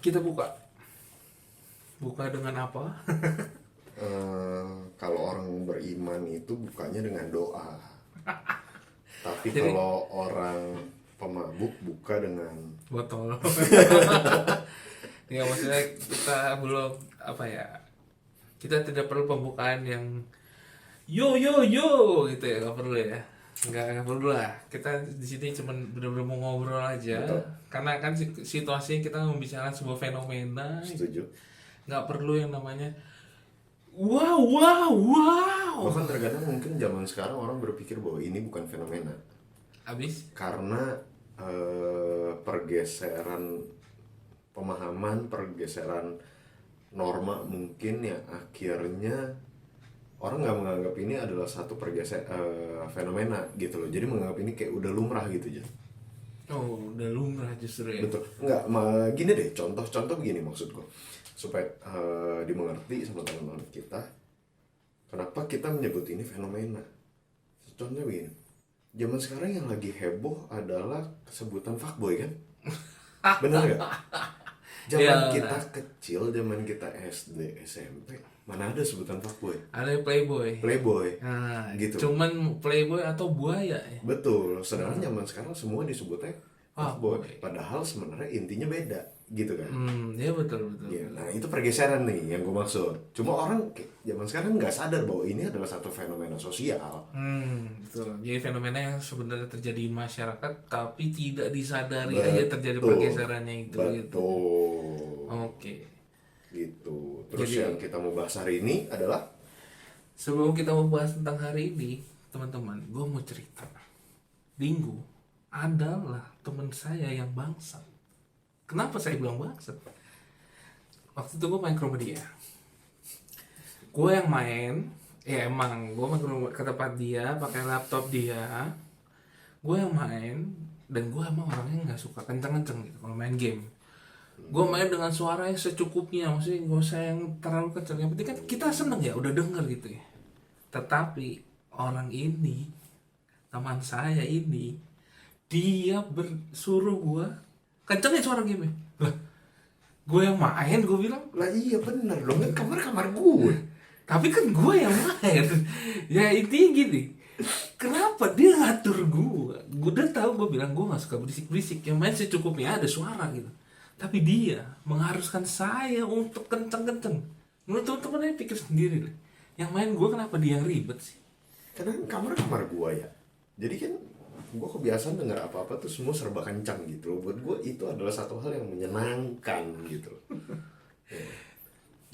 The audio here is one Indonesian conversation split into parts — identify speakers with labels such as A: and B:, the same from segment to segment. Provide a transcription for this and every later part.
A: Kita buka dengan apa?
B: Kalau orang beriman itu bukanya dengan doa. Tapi
A: Jadi
B: kalau orang pemabuk buka dengan
A: botol. Ya maksudnya kita belum apa ya? Kita tidak perlu pembukaan yang yo yo yo gitu ya, nggak perlu ya. Nggak perlu lah. Kita di sini cuman bener-bener mau ngobrol aja.
B: Betul.
A: Karena kan situasinya kita membicarakan sebuah fenomena.
B: setuju.
A: Nggak perlu yang namanya wow wow wow.
B: Bahkan terkadang mungkin zaman sekarang orang berpikir bahwa ini bukan fenomena
A: Abis?
B: karena pergeseran pemahaman, pergeseran norma mungkin yang akhirnya orang nggak menganggap ini adalah satu fenomena gitu loh. Jadi menganggap ini kayak udah lumrah gitu aja.
A: Oh, udah lumrah justru ya.
B: Betul. Nggak, gini deh, contoh begini maksudku. Supaya dimengerti sama teman-teman kita. Kenapa kita menyebut ini fenomena? Contohnya begini. Zaman sekarang yang lagi heboh adalah sebutan fuckboy kan? Bener nggak? Zaman
A: Ya.
B: kita kecil, zaman kita SD, SMP, mana ada sebutan fuckboy?
A: Ada playboy.
B: Playboy.
A: Nah,
B: Gitu.
A: cuman playboy atau buaya ya.
B: Betul. Sedangkan zaman sekarang semua disebutnya fuckboy.
A: Fuckboy.
B: Padahal sebenarnya intinya beda, gitu kan?
A: Ya betul.
B: Ya, nah itu pergeseran nih yang gue maksud. Cuma orang zaman sekarang nggak sadar bahwa ini adalah satu fenomena sosial.
A: Betul. Jadi fenomena yang sebenarnya terjadi di masyarakat tapi tidak disadari
B: Betul.
A: aja terjadi pergeserannya itu gitu.
B: Betul.
A: Oke.
B: Gitu. Terus
A: Jadi-
B: yang kita mau bahas hari ini adalah
A: Sebelum kita membahas tentang hari ini, teman-teman, gue mau cerita. Dingo adalah teman saya yang bangsat. Kenapa saya bilang bangsat? Waktu itu gue main ke rumah dia. Gue yang main, ya emang gue main ke tempat dia, pakai laptop dia. Gue yang main, dan gue emang orangnya nggak suka kenceng-kenceng gitu kalau main game. Gue main dengan suara yang secukupnya, maksudnya gak usah yang terlalu kenceng. Yang penting kan kita seneng ya, udah denger gitu ya. Tetapi orang ini, teman saya ini, dia bersuruh gue kencengin suara game. Lah, gue yang main, gue bilang,
B: lah iya bener dong, kan kamar gue.
A: tapi kan gue yang main. Ya intinya gini, kenapa dia ngatur gue? Gue udah tahu, gue bilang gue nggak suka berisik-berisik, yang main secukupnya ada suara gitu. Tapi dia mengharuskan saya untuk kenceng-kenceng. Menurut teman-teman pikir sendiri deh. Yang main gue kenapa dia yang ribet sih?
B: Karena kamar gue ya. Jadi kan gue kebiasaan denger apa-apa tuh semua serba kencang gitu loh. Buat gue itu adalah satu hal yang menyenangkan gitu loh.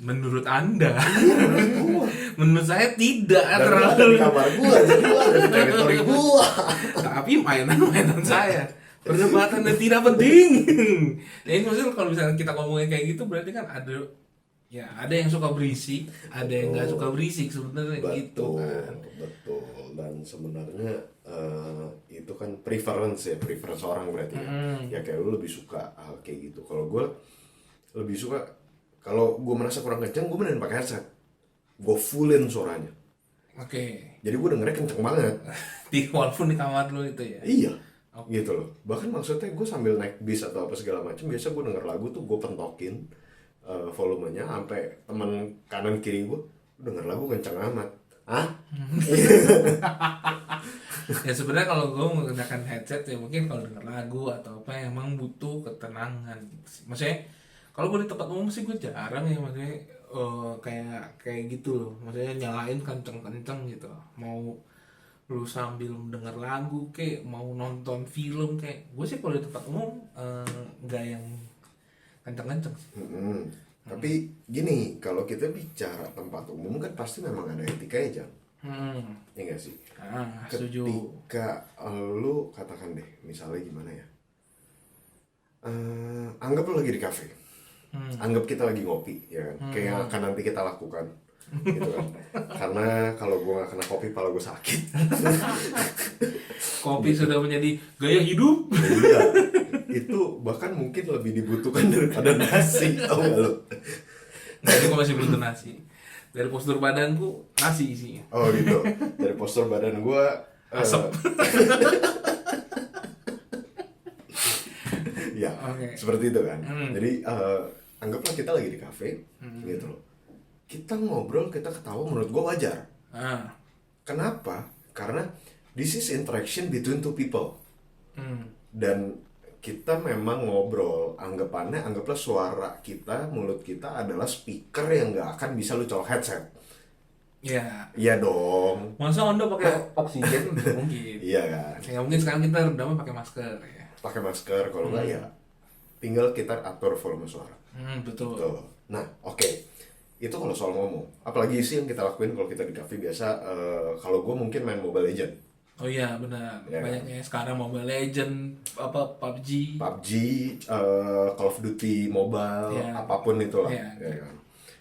A: Menurut Anda?
B: Menurut gue.
A: Menurut saya tidak
B: Dan lu ada di kamar gue, jadi lu ada di teritori gue.
A: Tapi mainan saya. Perdebatan yang tidak penting. Ya ini maksudnya kalau misalnya kita ngomongin kayak gitu berarti kan ada yang suka berisik, ada yang nggak suka berisik sebenarnya gitu kan.
B: Betul. Dan sebenarnya itu kan preference orang berarti ya. Ya kayak lu lebih suka hal kayak gitu. Kalau gue lebih suka, kalau gue merasa kurang kencang, gue mending pakai headset. Gue fullin suaranya.
A: Oke.
B: Jadi gue dengernya kenceng banget.
A: Walaupun di kamar lu itu ya.
B: Iya. Gitu loh. Bahkan maksudnya gue sambil naik bis atau apa segala macam, biasa gue denger lagu tuh gue pentokin volumenya sampai teman kanan kiri gue denger lagu kenceng amat. Hah?
A: Ya sebenarnya kalau gue menggunakan headset ya mungkin kalau denger lagu atau apa emang butuh ketenangan gitu sih. Maksudnya kalau gue di tempat umum sih gue jarang ya, maksudnya kayak gitu loh. Maksudnya nyalain kenceng-kenceng gitu. Mau lu sambil denger lagu kayak mau nonton film kayak gue sih kalau di tempat umum nggak yang kenceng-kenceng sih.
B: Tapi gini, kalau kita bicara tempat umum kan pasti memang ada etikanya, Jang. Ya nggak sih?
A: Setuju.
B: Ketika lu katakan deh, misalnya gimana ya? Anggap lu lagi di kafe. Anggap kita lagi ngopi, ya kan? Kayak yang akan nanti kita lakukan. Gitu kan. Karena kalau gue gak kena kopi, pala gue sakit.
A: Kopi sudah menjadi gaya hidup.
B: Iya. Itu bahkan mungkin lebih dibutuhkan daripada nasi, tau gak lu?
A: Nah, itu gue masih butuh nasi. Dari postur badanku nasi isinya.
B: Oh gitu. Dari postur badan gue
A: Asap.
B: ya.
A: Oke.
B: Seperti itu kan.
A: Hmm.
B: Jadi anggaplah kita lagi di kafe gitu loh. Kita ngobrol, kita ketawa, menurut gue wajar.
A: Ah.
B: Kenapa? Karena this is interaction between two people. Dan kita memang ngobrol, anggaplah suara kita, mulut kita adalah speaker yang nggak akan bisa lu colok headset.
A: Ya.
B: Iya dong.
A: Masa Anda pakai oksigen? Nggak mungkin.
B: Iya kan.
A: Ya mungkin sekarang kita redamnya pakai masker ya.
B: Pakai masker, kalau nggak ya tinggal kita atur volume suara.
A: Betul.
B: Tuh. Nah, oke. Itu kalau soal ngomong. Apalagi sih yang kita lakuin kalau kita di cafe biasa, kalau gue mungkin main Mobile Legend.
A: Oh iya benar.
B: Ya.
A: Banyaknya sekarang Mobile Legend, PUBG.
B: PUBG, Call of Duty Mobile,
A: Ya.
B: apapun itulah.
A: Ya.
B: Ya, kan?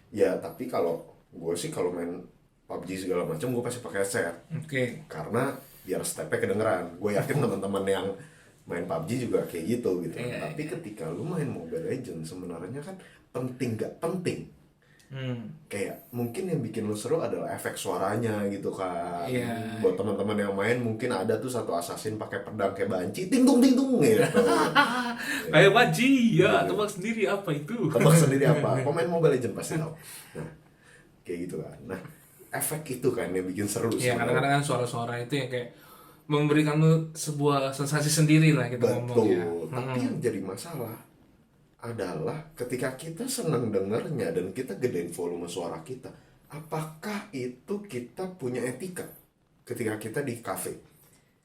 B: Ya, tapi kalau gue sih kalau main PUBG segala macam gue pasti pakai headset.
A: Oke.
B: Karena biar stepnya kedengeran. Gue yakin teman-teman yang main PUBG juga kayak gitu.
A: Iya,
B: Tapi ketika lu main Mobile Legend sebenarnya kan penting gak penting. Kayak mungkin yang bikin lu seru adalah efek suaranya gitu kan.
A: Iya.
B: Buat teman-teman yang main mungkin ada tuh satu assassin pakai pedang kayak banci, ting tung gitu.
A: Kayak PUBG ya, tebak sendiri apa itu?
B: Tebak sendiri apa? Pemain Mobile Legend pasti tahu. Nah, kayak gitu kan. Nah, efek itu kan yang bikin seru
A: Ya
B: sebenarnya.
A: kadang-kadang kan suara-suara itu yang kayak memberikan lu sebuah sensasi sendiri lah kita ngomong ya.
B: Betul. Tapi yang jadi masalah adalah ketika kita senang dengernya dan kita gedein volume suara kita, apakah itu kita punya etika ketika kita di cafe?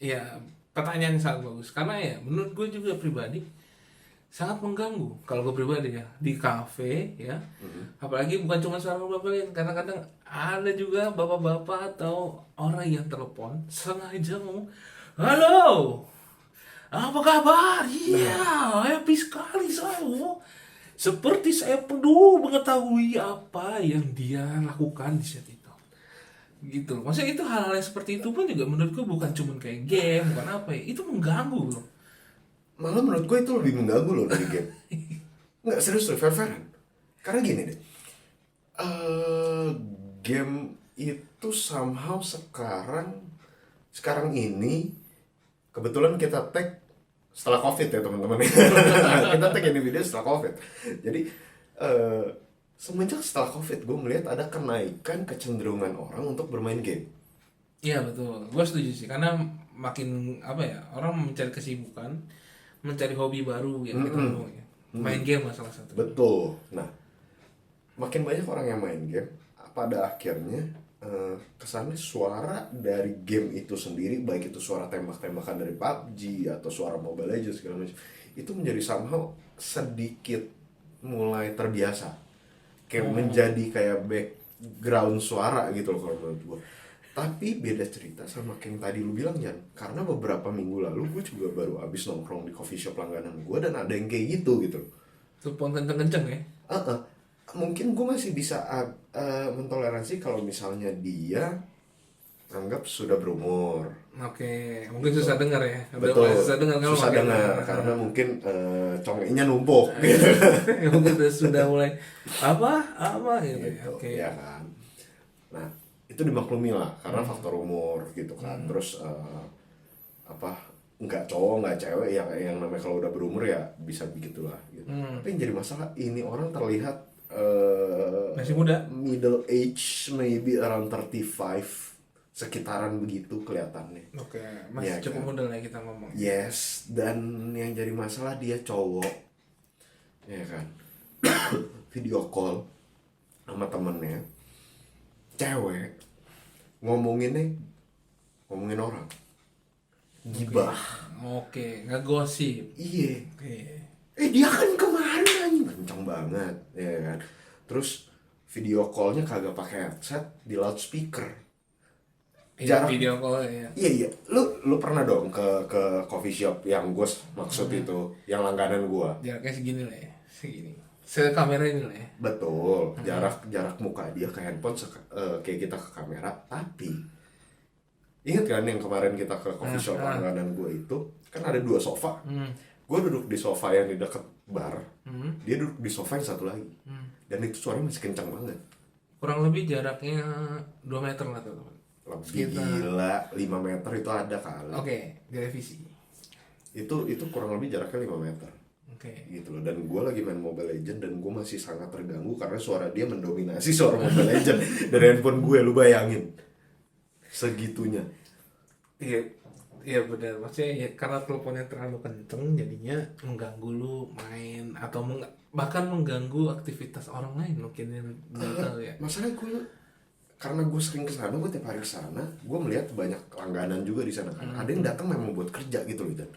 A: Iya, pertanyaan yang sangat bagus. Karena ya menurut gue juga pribadi sangat mengganggu kalau gue pribadi ya di kafe ya. Apalagi bukan cuma suara bapak, kadang-kadang ada juga bapak-bapak atau orang yang telepon sengaja ngomong, "Halo, apa kabar? Iya, happy sekali saya. Seperti saya perlu mengetahui apa yang dia lakukan di saat itu." Gitu loh. Maksudnya itu hal-hal yang seperti itu pun juga menurutku bukan cuma kayak game, bukan apa ya. Itu mengganggu loh.
B: Malah menurut gue itu lebih mengganggu loh dari game. Nggak, serius loh, fair-fairan. Karena gini deh, game itu somehow sekarang ini kebetulan kita tag setelah COVID ya teman-teman. Kita tag ini video setelah COVID. Jadi semenjak setelah COVID gue melihat ada kenaikan kecenderungan orang untuk bermain game.
A: Iya betul, gue setuju sih. Karena makin apa ya, orang mencari kesibukan, mencari hobi baru yang kita ngomong ya. Main game lah salah satu.
B: Betul. Nah, makin banyak orang yang main game, pada akhirnya kesannya suara dari game itu sendiri, baik itu suara tembak-tembakan dari PUBG atau suara Mobile Legends segala macam, itu menjadi somehow sedikit mulai terbiasa, kayak menjadi kayak background suara gitu loh kalau menurut gue. Tapi beda cerita sama kayak yang tadi lu bilang, Jan, karena beberapa minggu lalu gue juga baru abis nongkrong di coffee shop langganan gue dan ada yang kayak gitu.
A: Telepon kenceng-kenceng ya.
B: Mungkin gue masih bisa mentoleransi kalau misalnya dia anggap sudah berumur.
A: Oke, mungkin susah dengar ya. Udah
B: Betul.
A: mulai susah dengar kalau
B: Susah
A: makin-
B: dengar karena mungkin congeknya numpuk gitu.
A: mungkin sudah mulai apa gitu ya. Oke.
B: Ya kan. Nah, itu dimaklumi lah karena faktor umur gitu kan. Terus nggak cowok nggak cewek yang namanya kalau udah berumur ya bisa begitulah gitu. Tapi yang jadi masalah ini orang terlihat
A: Masih muda.
B: middle age, maybe around 35, sekitaran begitu kelihatannya.
A: Oke, masih
B: Iya,
A: cukup
B: kan?
A: muda lah kita ngomong.
B: Yes, dan yang jadi masalah dia cowok, ya kan, video call sama temennya, cewek, ngomongin orang, gibah.
A: Oke, ngegosip.
B: Iya,
A: Oke.
B: dia kan kemarin anjing kencang banget, ya kan. Terus video callnya kagak pakai headset, di loudspeaker.
A: Iya,
B: Jarak-
A: video call ya.
B: Iya, lu pernah dong ke coffee shop yang gue maksud itu, yang langganan gue.
A: Jaraknya segini lah ya. Segini. Sekamera ini lah ya.
B: Betul, jarak muka dia ke handphone kayak kita ke kamera. Tapi ingat kan yang kemarin kita ke coffee shop langganan gue itu, kan ada 2 sofa. Gue duduk di sofa yang di dekat bar, dia duduk di sofa yang satu lagi. Dan itu suaranya masih kencang banget.
A: Kurang lebih jaraknya 2 meter lah teman-teman.
B: Lebih gila, 5 meter itu ada kali.
A: Oke, direvisi.
B: Itu kurang lebih jaraknya 5 meter.
A: Oke.
B: gitu loh. Dan gue lagi main Mobile Legend dan gue masih sangat terganggu karena suara dia mendominasi suara Mobile Legend dari handphone gue, lu bayangin segitunya.
A: Iya, iya benar. Maksudnya ya karena teleponnya terlalu kenceng jadinya mengganggu lu main atau bahkan mengganggu aktivitas orang lain mungkin yang nggak tahu ya.
B: Masalahnya gue, karena gue sering kesana, gue tiap hari kesana, gue melihat banyak langganan juga di sana kan. Ada yang datang memang buat kerja gitu loh, dan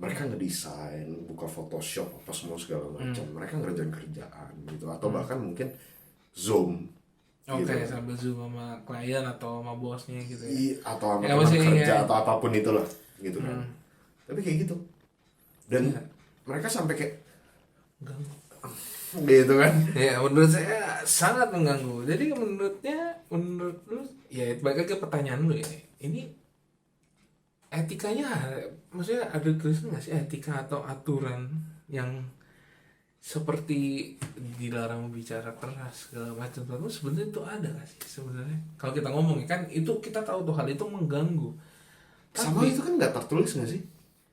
B: mereka ngedesain, buka Photoshop apa semua segala macam. Mereka ngerjain kerjaan gitu, atau bahkan mungkin Zoom
A: Oke,
B: gitu.
A: sambil zoom sama klien atau sama bosnya gitu ya.
B: Atau sama
A: Ya,
B: teman
A: maksudnya
B: kerja
A: ya.
B: atau apapun itulah gitu kan. Tapi kayak gitu. Dan mereka sampai kayak
A: Mengganggu.
B: gitu kan.
A: Ya menurut saya sangat mengganggu. Jadi menurut lu ya balik lagi ke pertanyaan lu ini etikanya, maksudnya ada tulisan nggak sih etika atau aturan yang seperti dilarang bicara keras segala macam, terus sebenarnya itu ada nggak sih sebenarnya kalau kita ngomong kan itu kita tahu tuh hal itu mengganggu.
B: Sama
A: Tapi
B: itu kan nggak tertulis nggak sih?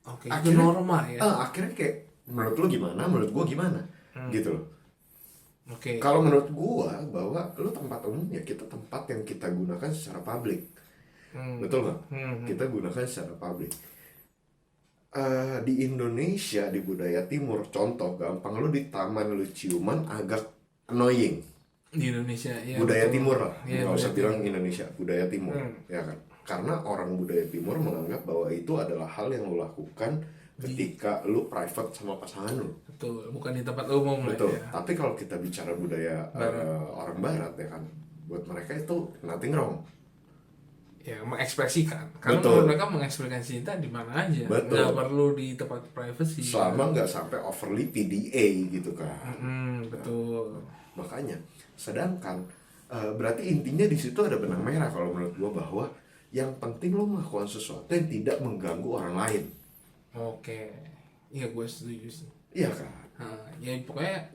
A: oke, itu norma ya.
B: Akhirnya kayak menurut lu gimana, menurut gua gimana, gitu loh.
A: Oke.
B: Kalau menurut gua bahwa lu tempat umum ya kita tempat yang kita gunakan secara publik, betul nggak? Kita gunakan secara publik. Di Indonesia, di budaya timur, contoh gampang, lu di taman lu ciuman agak annoying.
A: Di Indonesia ya,
B: Budaya
A: betul.
B: timur lah,
A: Ya,
B: nggak usah
A: budaya
B: bilang Indonesia, budaya timur, ya kan? Karena orang budaya timur menganggap bahwa itu adalah hal yang lu lakukan ketika lu private sama pasangan lu.
A: betul, bukan di tempat umum lah
B: Betul.
A: ya.
B: Tapi kalau kita bicara budaya orang Barat ya kan, buat mereka itu nothing wrong.
A: Ya mengekspresikan karena
B: Betul.
A: menurut mereka mengekspresikan cinta di mana aja,
B: Betul.
A: nggak perlu di tempat privacy.
B: Selama nggak sampai overly PDA gitu kan.
A: Betul.
B: Makanya, sedangkan berarti intinya di situ ada benang merah kalau menurut gua, bahwa yang penting lo melakukan sesuatu yang tidak mengganggu orang lain.
A: Oke, iya gue setuju sih.
B: Iya kan?
A: Ya pokoknya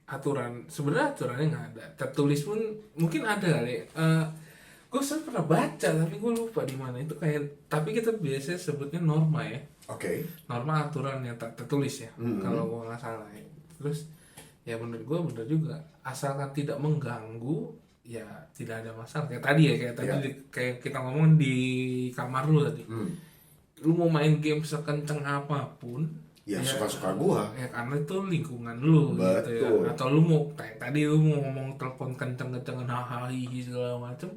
A: aturan, sebenarnya aturannya nggak ada, tertulis pun mungkin ada kali. Gue sering pernah baca tapi gue lupa di mana itu kayak, tapi kita biasanya sebutnya norma ya.
B: Oke.
A: Norma aturan yang tak tertulis ya, kalau gue nggak salah ya. Terus ya menurut gue bener juga, asalkan tidak mengganggu ya tidak ada masalah. Kayak tadi ya, kayak kita ngomong di kamar lu tadi, lu mau main game sekenceng apapun
B: Ya suka-suka gua.
A: ya karena itu lingkungan lu gitu ya.
B: Betul.
A: Atau lu mau kayak tadi lu mau ngomong telepon kenceng-kencengan hahaha segala macem,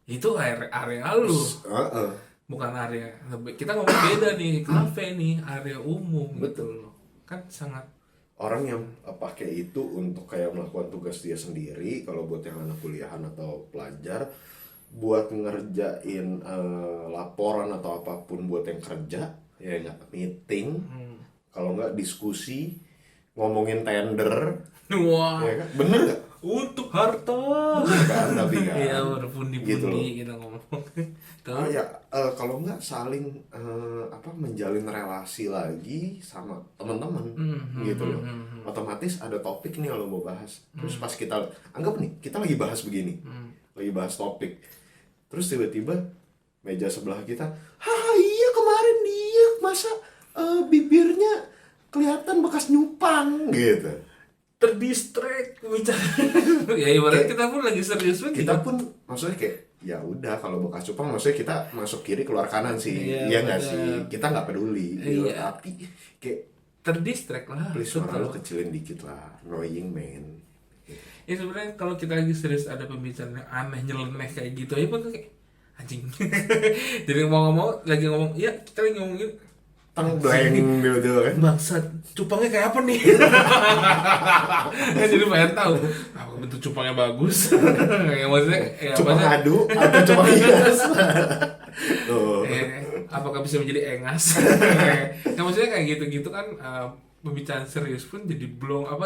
A: itu area lu, bukan area. Kita ngomong beda nih, kafe nih area umum gitu loh, kan sangat.
B: Orang yang pakai itu untuk kayak melakukan tugas dia sendiri, kalau buat yang anak kuliahan atau pelajar, buat ngerjain laporan atau apapun buat yang kerja, ya nggak meeting, kalau nggak diskusi, ngomongin tender,
A: Wah,
B: ya kan? Bener nggak?
A: untuk harta.
B: Kan, tapi kan.
A: Iya, berpundi-pundi
B: Gitu loh.
A: kita ngomong.
B: Ya kalau nggak saling menjalin relasi lagi sama teman-teman, gitu loh. Otomatis ada topik nih kalau mau bahas. Terus pas kita anggap nih kita lagi bahas begini, lagi bahas topik. Terus tiba-tiba meja sebelah kita, iya kemarin dia masa bibirnya kelihatan bekas nyupang gitu.
A: Terdistract bicara. Ya ibarat kita pun lagi serius banget.
B: Kita pun maksudnya kayak ya udah, kalau bekas cupang maksudnya kita masuk kiri keluar kanan sih, iya nggak sih, kita nggak peduli gitu.
A: Iya.
B: Tapi kayak
A: terdistract lah.
B: please suara lu kecilin dikit lah, annoying man.
A: Ya sebenarnya kalau kita lagi serius ada pembicaraan yang aneh nyeleneh kayak gitu aja pun kayak anjing. Jadi ngomong lagi ngomong, iya kita lagi ngomongin
B: Blank gitu kan.
A: bangsat, cupangnya kayak apa nih? Jadi pengen tahu apa bentuk cupangnya bagus. Ya maksudnya
B: Cupang adu atau cupang hias.
A: apakah bisa menjadi engas? Ya maksudnya kayak gitu-gitu kan, pembicaraan serius pun jadi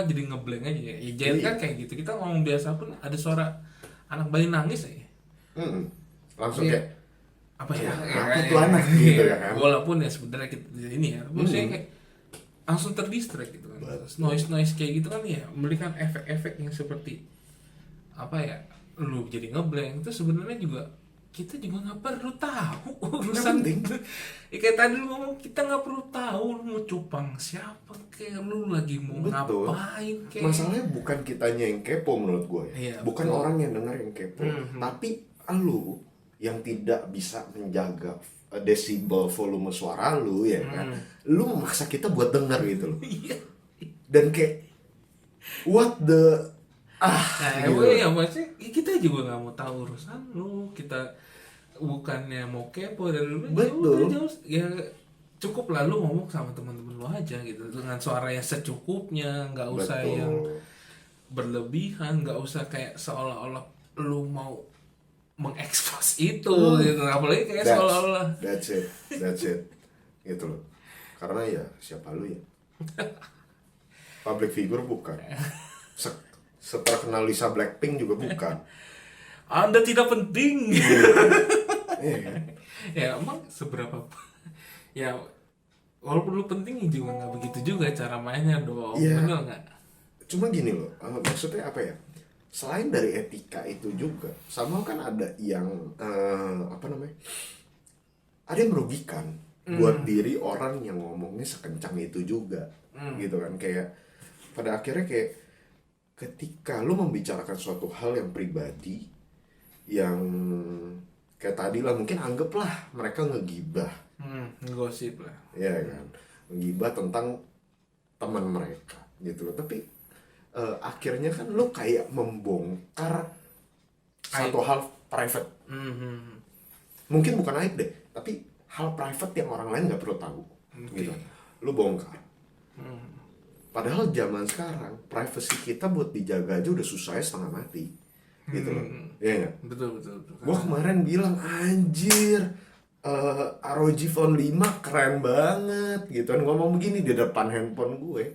A: jadi ngeblank aja ya. Jangan kan kayak gitu, kita ngomong biasa pun ada suara anak bayi nangis aja.
B: Langsung kayak
A: apa ya?
B: apa tuh anak gitu ya kan.
A: Walaupun ya sebenarnya kita ini ya, maksudnya kayak langsung terdistract gitu kan. Noise kayak gitu kan ya, memberikan efek-efek yang seperti apa ya? Lu jadi ngeblank itu sebenarnya juga kita juga nggak perlu tahu
B: Nggak
A: urusan.
B: penting.
A: Kayak tadi lu ngomong, kita nggak perlu tahu lu mau cupang siapa, kayak lu lagi mau
B: Betul.
A: ngapain kayak.
B: Masalahnya bukan kitanya yang kepo menurut gue ya.
A: Iya,
B: Bukan
A: betul.
B: orang yang dengar yang kepo, tapi lu yang tidak bisa menjaga desibel volume suara lu ya kan. Lu memaksa kita buat dengar gitu loh.
A: Iya.
B: Dan kayak what the
A: Nah,
B: gitu.
A: ya maksudnya kita juga nggak mau tahu urusan lu, kita bukannya mau kepo dari lu.
B: Betul.
A: Ya cukup lalu ngomong sama teman-teman lu aja gitu dengan suara yang secukupnya, nggak usah
B: Betul.
A: yang berlebihan, nggak usah kayak seolah-olah lu mau mengekspos itu gitu, apalagi kayak seolah-olah
B: That's it gitu loh. Karena ya siapa lu ya, public figure bukan, seterkenal Lisa Blackpink juga bukan.
A: Anda tidak penting.
B: Iya kan?
A: Ya emang seberapa ya, walaupun lu penting juga nggak begitu juga cara mainnya dong.
B: Iya.
A: Bener nggak?
B: Cuma gini loh, maksudnya apa ya, selain dari etika itu juga sama kan ada yang apa namanya, ada yang merugikan buat diri orang yang ngomongnya sekencang itu juga gitu kan. Kayak pada akhirnya kayak ketika lu membicarakan suatu hal yang pribadi, yang kayak tadi lah, mungkin anggaplah mereka ngegibah,
A: Gosip lah.
B: ya kan, ngegibah tentang teman mereka gitu loh. Tapi akhirnya kan lu kayak membongkar satu hal private. Mungkin bukan aib deh, tapi hal private yang orang lain nggak perlu tahu. Gitu. Lu bongkar. Padahal zaman sekarang privacy kita buat dijaga aja udah susahnya setengah mati. Gitu loh. Iya nggak?
A: Betul.
B: Gua kemarin bilang anjir, ROG Phone 5 keren banget gitu kan, ngomong begini di depan handphone gue.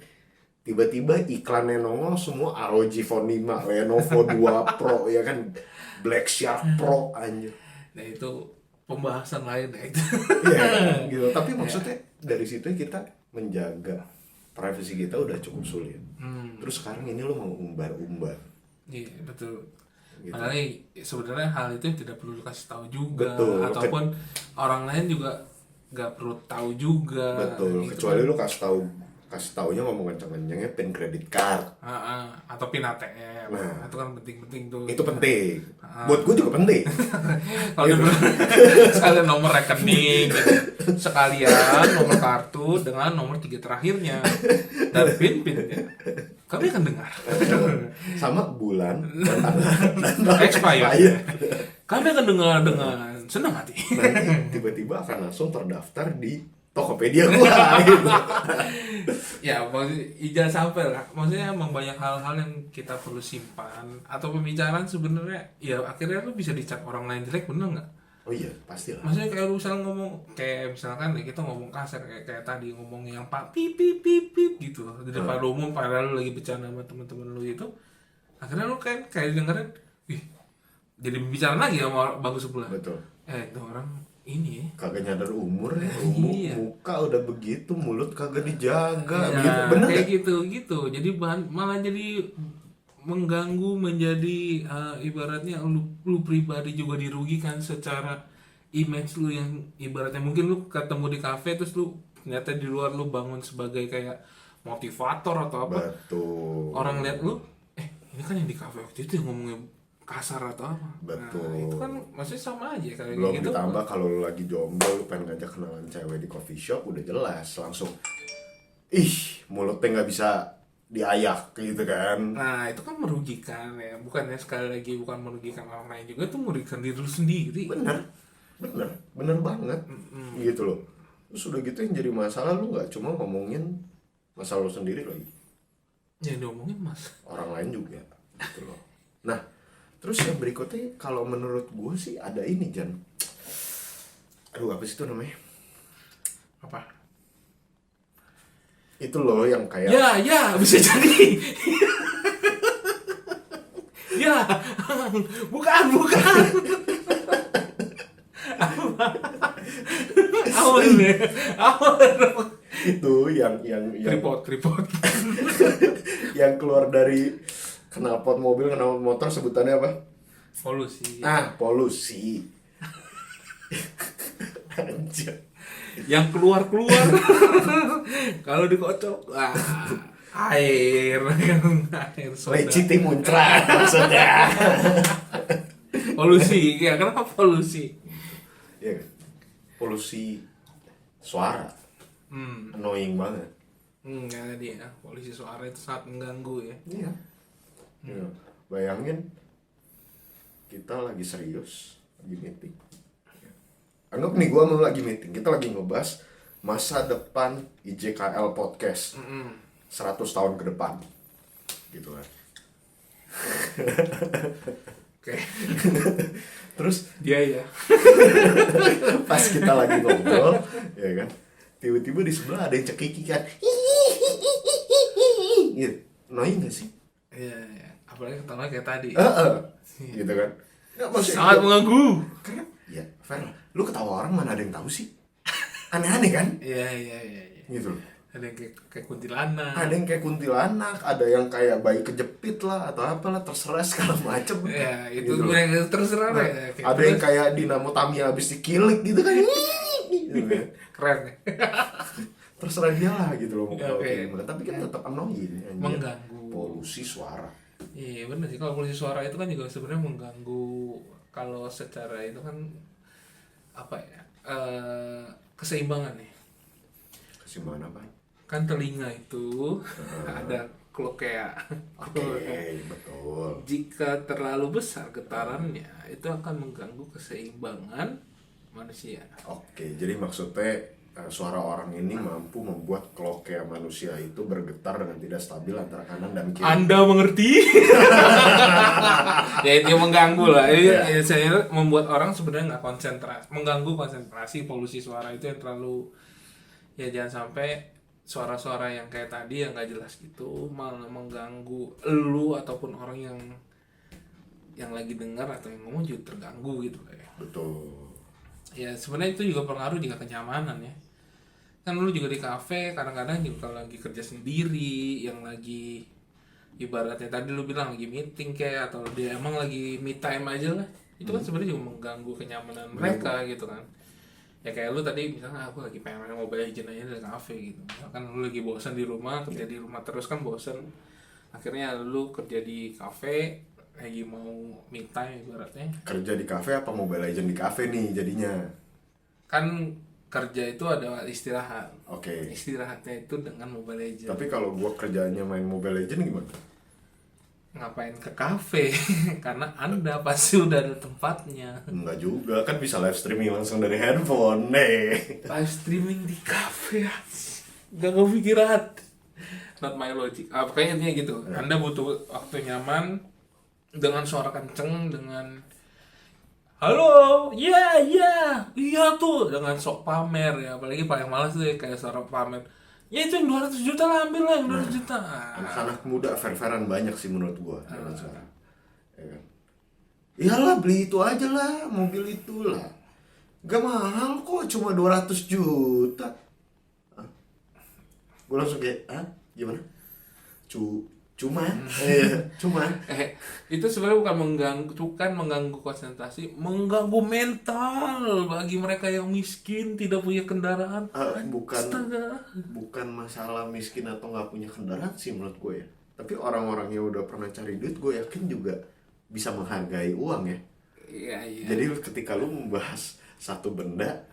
B: Tiba-tiba iklannya nongol semua ROG Phone 5, Lenovo 2 Pro ya kan, Black Shark Pro anjir.
A: Nah itu pembahasan lain ya itu.
B: Iya kan? Gitu. Tapi maksudnya dari situ kita menjaga privasi kita udah cukup sulit. Terus sekarang ini lo mau umbar-umbar.
A: Iya betul.
B: Gitu.
A: Padahal sebenarnya hal itu tidak perlu dikasih tahu juga.
B: Betul.
A: Ataupun orang lain juga nggak perlu tahu juga.
B: Betul.
A: Gitu
B: Kecuali
A: kan.
B: lo kasih taunya ngomong kenceng-kencengnya pin kredit card.
A: Atau pin ATM.
B: Nah.
A: Itu kan penting-penting tuh.
B: Itu penting. Buat gue juga penting.
A: Kalau sekalian nomor rekening gitu. Sekalian nomor kartu dengan nomor 3 terakhirnya dan pinnya kami akan dengar.
B: Sama bulan dan tanggal
A: Expired. Kami akan dengar dengan senang hati.
B: Nanti tiba-tiba akan langsung terdaftar di Tokopedia gua gitu.
A: Ya maksudnya jangan sampai lah, maksudnya emang banyak hal-hal yang kita perlu simpan, atau pembicaraan sebenarnya ya akhirnya lu bisa dicap orang lain jelek, bener nggak?
B: Oh iya, pastilah.
A: Maksudnya kayak lu misalnya ngomong, kayak misalkan ya kita ngomong kasar kayak tadi ngomong yang pak pip pip pip pip gitu di depan umum, padahal lu lagi bercanda sama teman-teman lu itu, akhirnya lu kayak dengerin, ih jadi pembicaraan lagi sama bagus sebelah.
B: Betul.
A: Itu orang ini
B: Kagak nyadar umur ya,
A: Iya.
B: muka udah begitu, mulut kagak dijaga,
A: ya,
B: begitu. Bener
A: kayak
B: nggak?
A: gitu. Jadi malah jadi mengganggu, menjadi ibaratnya lu pribadi juga dirugikan secara image lu yang ibaratnya mungkin lu ketemu di kafe terus lu ternyata di luar lu bangun sebagai kayak motivator atau apa.
B: Betul.
A: Orang lihat lu, ini kan yang di kafe waktu itu yang ngomongnya kasar atau apa.
B: Betul.
A: Nah, itu kan maksudnya sama aja kayak
B: Belum
A: gitu.
B: ditambah kalau lu lagi jomblo, lu pengen ngajak kenalan cewek di coffee shop, udah jelas langsung mulutnya nggak bisa diayak gitu kan.
A: Nah itu kan merugikan ya, bukannya sekali lagi bukan merugikan orang lain juga, tuh merugikan diri lu sendiri.
B: Bener banget. Gitu loh. Terus udah gitu yang jadi masalah, lu nggak cuma ngomongin masalah lu sendiri lagi,
A: Yang diomongin mas.
B: orang lain juga gitu loh. Nah, terus yang berikutnya kalau menurut gue sih ada ini, Jan. Aduh, apa sih itu namanya?
A: Apa?
B: Itu loh yang kayak
A: Ya bisa jadi. Ya bukan. Awan.
B: itu yang
A: Tripod.
B: yang keluar dari knalpot mobil, knalpot motor, sebutannya apa?
A: Polusi.
B: Polusi. Anjir.
A: Yang keluar kalau dikocok air air soda.
B: Leciti muncrat maksudnya.
A: Polusi, ya kenapa polusi?
B: Iya kan? Polusi suara. Annoying banget.
A: Ya tadi ya, polusi suara itu sangat mengganggu ya.
B: Iya. Iya. Bayangin kita lagi serius, lagi meeting. Anggap nih gua mau lagi meeting, kita lagi ngebahas masa depan IJKL podcast 100 tahun ke depan, gitu kan.
A: Oke.
B: Terus
A: Dia ya.
B: pas kita lagi ngobrol, ya kan, tiba-tiba di sebelah ada yang cekiki kan, gitu, annoying gak sih?
A: Iya, ya. Apalagi ketawa kayak tadi.
B: Gitu kan. Nggak, maksudnya
A: Sangat
B: itu-
A: mengganggu.
B: Karena, ya, Fer, lu ketawa orang mana ada yang tahu sih? Aneh-aneh kan?
A: Iya.
B: Gitu loh.
A: Ada yang kayak kuntilanak.
B: Ada yang kayak kuntilanak, ada yang kayak bayi kejepit lah atau apalah, terserah segala macem.
A: Ya, itu
B: Gitu loh.
A: yang terserah
B: Nah,
A: ya. Kayak
B: ada yang
A: terus.
B: kayak Dinamo Tamiya habis dikilik gitu kan. Gitu kan.
A: Keren ya.
B: Terserah dia lah gitu loh.
A: Ya,
B: Mau
A: oke.
B: kayak gimana. Tapi kan tetap annoying. anjir.
A: Mengganggu.
B: Polusi suara.
A: Iya benar sih, kalau polusi suara itu kan juga sebenarnya mengganggu. Kalau secara itu kan apa ya, keseimbangan nih.
B: Kesimbangan apa?
A: Kan telinga itu ada klokea.
B: Oke, betul.
A: Jika terlalu besar getarannya itu akan mengganggu keseimbangan manusia.
B: Oke, jadi maksudnya suara orang ini mampu membuat klokea manusia itu bergetar dengan tidak stabil antara kanan dan kiri.
A: Anda mengerti? Ya itu yang mengganggu lah. Ya, saya membuat orang sebenarnya nggak konsentrasi, mengganggu konsentrasi. Polusi suara itu yang terlalu, ya jangan sampai suara-suara yang kayak tadi yang nggak jelas gitu malah mengganggu lu ataupun orang yang lagi dengar atau yang ngomong juga terganggu gitu lah ya.
B: Betul.
A: Ya sebenarnya itu juga pengaruh juga kenyamanan ya. Kan lu juga di kafe kadang-kadang juga kalau lagi kerja sendiri, yang lagi ibaratnya tadi lu bilang lagi meeting kayak atau dia emang lagi me time aja lah. Itu kan sebenarnya juga mengganggu kenyamanan mereka gitu kan. Ya kayak lu tadi misalnya aku lagi pengen main Mobile Legends aja di kafe gitu. Misalkan lu lagi bosan di rumah, kerja di rumah terus kan bosan. Akhirnya lu kerja di kafe lagi mau me time ibaratnya.
B: Kerja di kafe apa Mobile Legend di kafe nih jadinya?
A: Kan kerja itu ada istirahat.
B: Oke.
A: Istirahatnya itu dengan Mobile Legends.
B: Tapi kalau gua kerjanya main Mobile Legend gimana?
A: Ngapain ke kafe? Karena Anda pasti udah ada tempatnya.
B: Enggak juga, kan bisa live streaming langsung dari handphone nih.
A: Live streaming di kafe. Gak kepikiran. Not my logic. Pokoknya intinya gitu. Anda butuh waktu nyaman dengan suara kenceng, dengan halo, iya tuh, dengan sok pamer ya. Apalagi paling malas tuh ya, kayak suara pamer. Ya itu yang 200 juta lah, ambil lah yang 200 juta.
B: Anak-anak muda fair-fairan banyak sih menurut gua zaman sekarang. Ya kan? Iyalah beli itu aja lah, mobil itu lah. Gak mahal kok, cuma 200 juta. Gua langsung kayak, gimana? Cuma, cuma.
A: Itu sebenarnya bukan mengganggu konsentrasi, mengganggu mental bagi mereka yang miskin, tidak punya kendaraan.
B: Bukan masalah miskin atau nggak punya kendaraan sih menurut gue ya. Tapi orang-orang yang udah pernah cari duit, gue yakin juga bisa menghargai uang ya.
A: Iya.
B: Jadi ketika lu membahas satu benda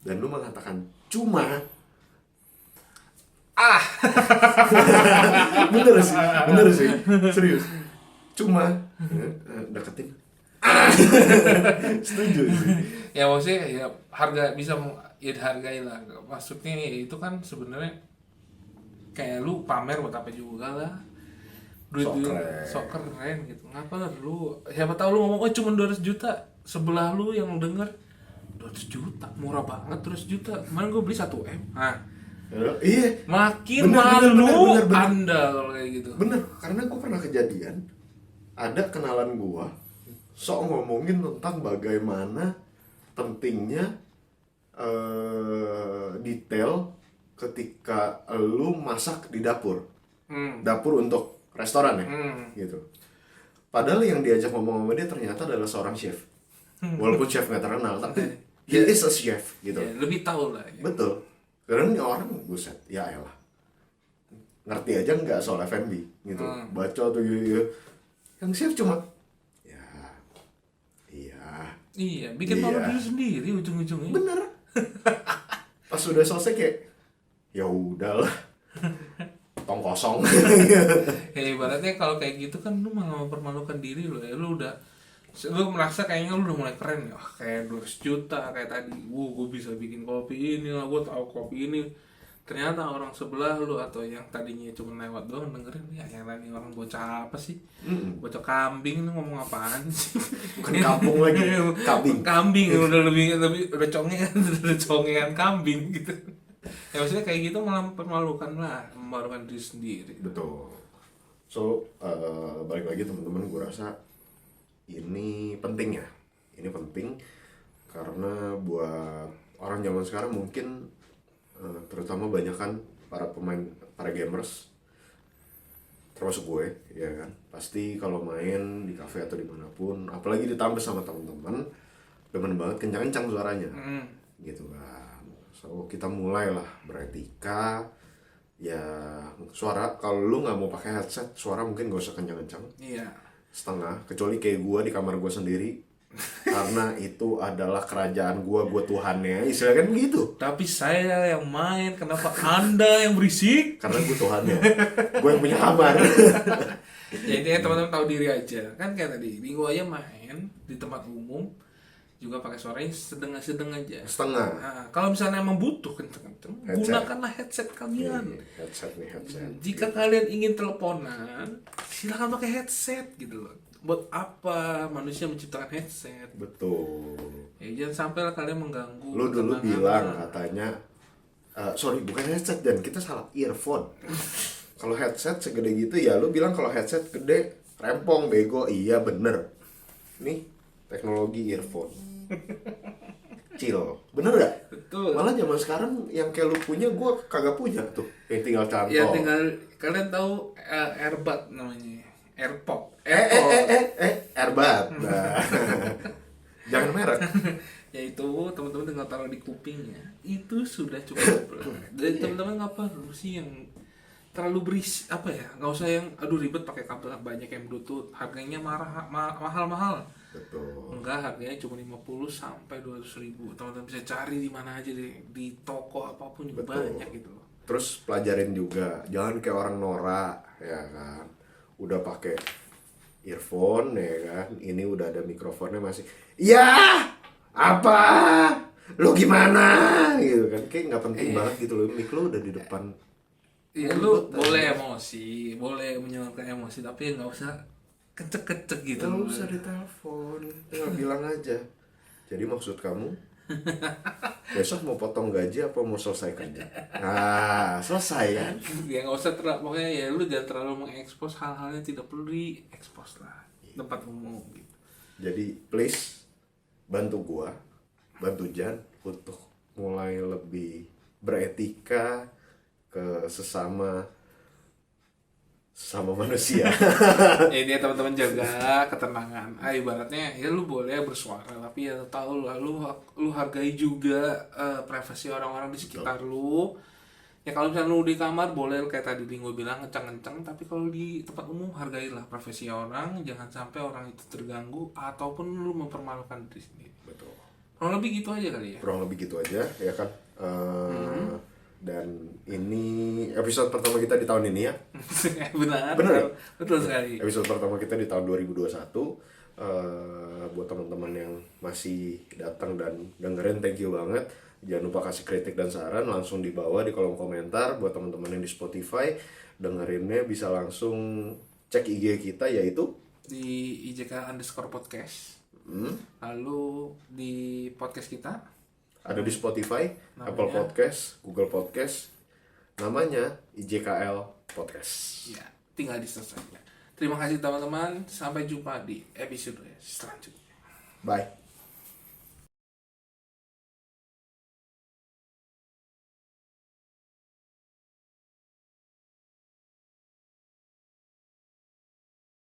B: dan lu mengatakan cuma, bener sih, serius, cuma, deketin, setuju sih.
A: Ya maksudnya ya harga bisa ya dihargai lah. Maksudnya ya, itu kan sebenarnya kayak lu pamer buat apa juga lah. Sok keren gitu. Ngapa lu? Siapa tahu lu ngomong cuma 200 juta, sebelah lu yang denger 200 juta, murah banget 200 juta. Kemarin gue beli 1M. Nah,
B: Iya.
A: makin
B: Bener.
A: Anda kalau kayak gitu.
B: Bener, karena gue pernah kejadian ada kenalan gue sok ngomongin tentang bagaimana pentingnya detail ketika lu masak di dapur. Dapur untuk restoran ya, gitu. Padahal yang diajak ngomong sama dia ternyata adalah seorang chef. Walaupun chef nggak terkenal, tapi he
A: Ya.
B: is a chef gitu.
A: Ya, lebih tahu lah ya.
B: Betul. Karena ini orang buset, ya elah. Ngerti aja nggak soal F&B gitu. Baca tuh gitu. Yang chef cuma ya iya.
A: Iya, bikin malu
B: Iya.
A: diri sendiri ujung-ujungnya.
B: Bener. Pas sudah selesai kayak ya udahlah. Tong kosong.
A: Ya ibaratnya kalau kayak gitu kan lu malah mempermalukan diri lu ya. Lu merasa kayaknya lu udah mulai keren ya. Wah, kayak 200 juta kayak tadi. Gue bisa bikin kopi ini lah, gue tahu kopi ini. Ternyata orang sebelah lu atau yang tadinya cuma lewat doang dengerin ya yang lain orang bocah apa sih? Bocah kambing lu ngomong apaan sih?
B: Bukan kampung lagi, kambing.
A: Kambing udah lebih udah congean udah congean kambing gitu. Ya maksudnya kayak gitu malah mempermalukan lah, memalukan diri sendiri.
B: Betul. So, balik lagi teman-teman, gue rasa ini penting ya. Ini penting karena buat orang zaman sekarang mungkin terutama banyak kan para pemain, para gamers, termasuk gue, ya kan. Pasti kalau main di cafe atau dimanapun, apalagi ditambah sama teman-teman, demen banget kencang-kencang suaranya, gitu kan. So kita mulailah beretika. Ya suara kalau lu nggak mau pakai headset, suara mungkin gak usah kencang-kencang,
A: Iya.
B: setengah, kecuali kayak gue di kamar gue sendiri. Karena itu adalah kerajaan gue Tuhannya, istilahnya kan begitu.
A: Tapi saya yang main, kenapa Anda yang berisik?
B: Karena gue Tuhannya, gue yang punya kamar.
A: Ya intinya teman-teman tahu diri aja. Kan kayak tadi, Bingo aja main di tempat umum juga pakai suaranya sedang aja.
B: Setengah.
A: Nah, kalau misalnya emang butuh kenceng-kenceng,
B: Headset.
A: gunakanlah headset kalian.
B: Headset nih, headset.
A: Jika kalian ingin teleponan, silakan pakai headset gitu loh. Buat apa manusia menciptakan headset?
B: Betul.
A: Ya jangan sampai lah kalian mengganggu.
B: Lu dulu
A: ketenangan.
B: bilang katanya, sorry bukan headset, dan kita salah, earphone. Kalau headset segede gitu ya lu bilang kalau headset gede, rempong bego. Iya bener. Nih teknologi earphone. Chill. Bener gak?
A: Betul.
B: Malah zaman sekarang yang kayak lu punya gue kagak punya tuh. Yang tinggal cantol.
A: Ya tinggal kalian tahu Airbud namanya, AirPod.
B: Airbud. Nah. Jangan merek.
A: Yaitu teman-teman tinggal taruh di kupingnya, itu sudah cukup. Jadi teman-teman nggak perlu sih yang terlalu berisi apa ya, nggak usah yang aduh ribet pakai kabel banyak yang Bluetooth, harganya mahal-mahal.
B: Betul.
A: Enggak, harganya cuma 50 sampai 200 ribu. Teman-teman bisa cari di mana aja deh, di toko apapun juga
B: Betul.
A: banyak gitu loh.
B: Terus pelajarin juga, jangan kayak orang norak, ya kan. Udah pakai earphone, ya kan. Ini udah ada mikrofonnya masih. Ya, apa? Lu gimana? Gitu kan. Kayak nggak penting banget gitu loh. Mic lu udah di depan.
A: Iya, lu boleh emosi, boleh menyalurkan emosi, tapi nggak usah kecek-kecek gitu.
B: Nggak usah ditelepon, tinggal bilang aja. Jadi maksud kamu besok mau potong gaji apa mau selesai kerja? Nah, selesai kan?
A: Ya nggak usah pokoknya ya lu jangan terlalu mengekspos hal-hal yang tidak perlu diekspos lah tempat umum gitu.
B: Jadi please bantu gua, bantu Jan untuk mulai lebih beretika ke sesama manusia.
A: Ya dia teman-teman jaga ketenangan. Ibaratnya ya lu boleh bersuara tapi ya tahu lah lu hargai juga privasi orang-orang di sekitar lu. Ya kalau misalnya lu di kamar boleh kayak tadi Bingo bilang kencang-kencang, tapi kalau di tempat umum hargailah privasi orang, jangan sampai orang itu terganggu ataupun lu mempermalukan diri sendiri.
B: Betul.
A: Kurang lebih gitu aja kali ya.
B: Kurang lebih gitu aja, ya kan? Dan ini episode pertama kita di tahun ini ya.
A: Benar.
B: Benar.
A: Betul sekali.
B: Episode pertama kita di tahun 2021. Buat teman-teman yang masih datang dan dengerin, thank you banget. Jangan lupa kasih kritik dan saran langsung di bawah di kolom komentar. Buat teman-teman yang di Spotify, dengerinnya bisa langsung cek IG kita, yaitu
A: Di IJK_podcast. Lalu di podcast kita
B: ada di Spotify,
A: namanya
B: Apple Podcast, Google Podcast, namanya IJKL Podcast.
A: ya, tinggal di search aja. Terima kasih teman-teman, sampai jumpa di episode selanjutnya.
B: Bye.